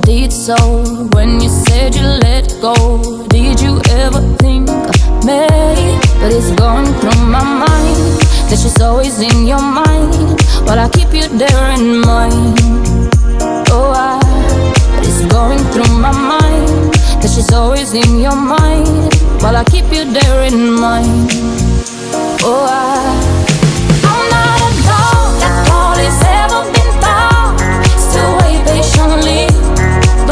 did so. When you said you let go, did you ever think of me? But it's going through my mind that she's always in your mind, but I keep you there in mind. Oh, but it's going through my mind that she's always in your mind, while I keep you there in mind. Oh,